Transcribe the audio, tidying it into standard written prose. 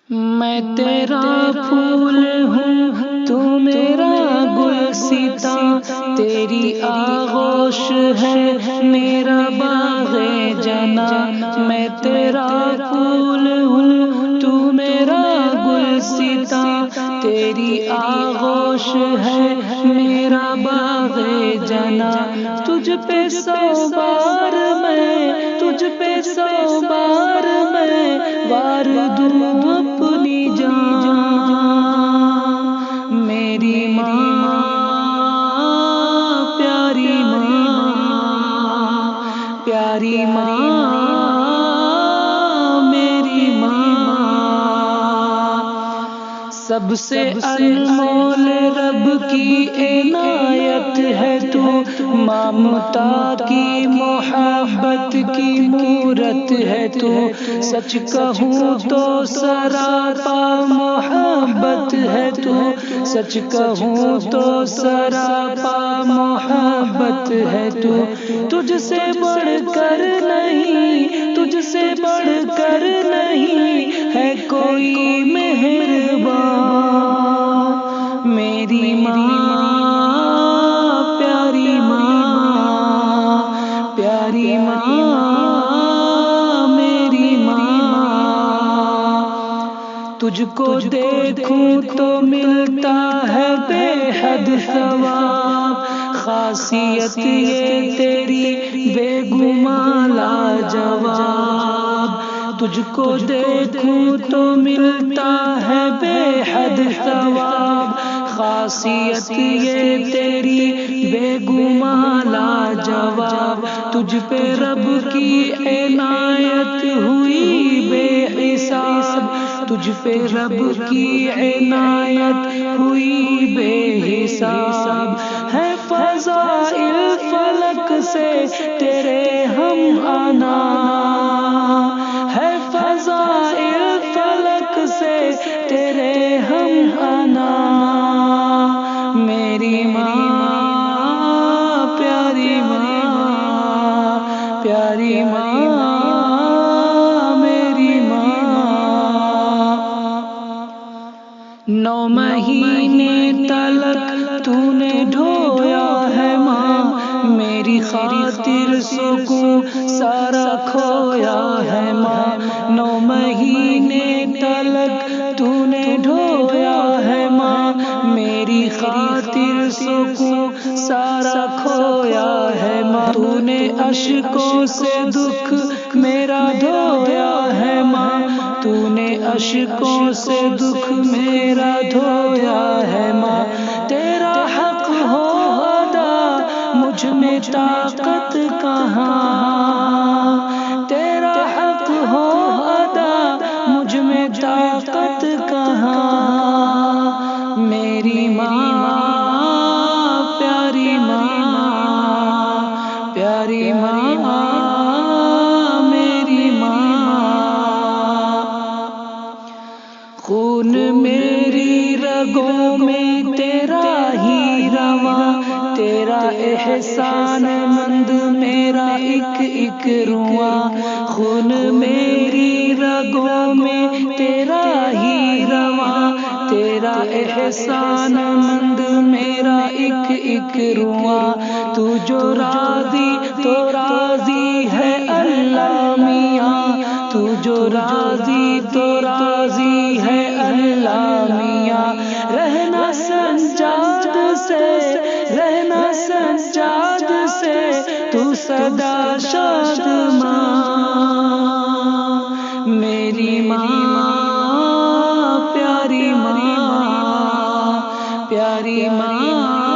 میں تیرا پھول ہوں تو میرا گلستاں، تیری آغوش ہے میرا باغ جنا۔ میں تیرا پھول ہوں تو میرا گلستاں، تیری آغوش ہے میرا باغ جنا۔ تجھ پہ سو بار میں، تجھ پہ سو بار میں وار دوں اپنی جان۔ میری ماں پیاری ماں، پیاری ماں میری ماں، سب سے انمول رب کی عنایت ہے تو، ممتا کی محبت کی مورت ہے تو، سچ کہوں تو سراپا محبت ہے تو، سچ کہوں تو سراپا محبت ہے تو، تجھ سے بڑھ کر نہیں، تجھ سے بڑھ کر نہیں ہے کوئی مہربان۔ میری ماں پیاری ماں، پیاری ماں میری ماں، تجھ کو دیکھوں تو ملتا ہے بے حد ثواب، خاصیت یہ تیری بے گماں لاجواب۔ تجھ کو دیکھوں تو ملتا ہے بے حد ثواب، خاصیت یہ تیری بے گماں لاجواب۔ تجھ پہ رب کی عنایت ہوئی بے حساب، تجھ پہ رب کی عنایت ہوئی بے حساب۔ ہے فضائل فلک سے تیرے ہم آنا، ہے فضائل فلک سے تیرے ہم آنا۔ میری ماں پیاری ماں، پیاری ماں میری ماں، 9 مہینے تلک تو نے ڈھویا ہے ماں، میری خاطر سکون سارا کھویا ہے ماں۔ 9 مہینے تلک تو نے ڈھویا ہے ماں، میری خاطر سکون سارا کھویا ہے ماں۔ تو نے اشکوں سے دکھ میرا دھویا ہے ماں، تو نے اشکوں سے دکھ میرا دھویا ہے ماں۔ تیرا حق ہو ادا مجھ میں طاقت کہاں، تیرا حق ہو ادا مجھ میں طاقت کہاں۔ میری ماں پیاری ماں، پیاری ماں میری ماں، خون میری رگوں میں تیرا ہی رواں، تیرا احسان مند میرا ایک ایک رواں۔ خون میری رگوں میں تیرا ہی رواں، تیرا احسان مند میرا ایک ایک رواں۔ تو جو راضی تو راضی ہے اللہ میاں، تو جو راضی تو راضی ہے اللہ میاں۔ رہنا سجاد سے، رہنا سجاد سے تو سدا شاد ماں۔ میری ماں پیاری ماں، پیاری ماں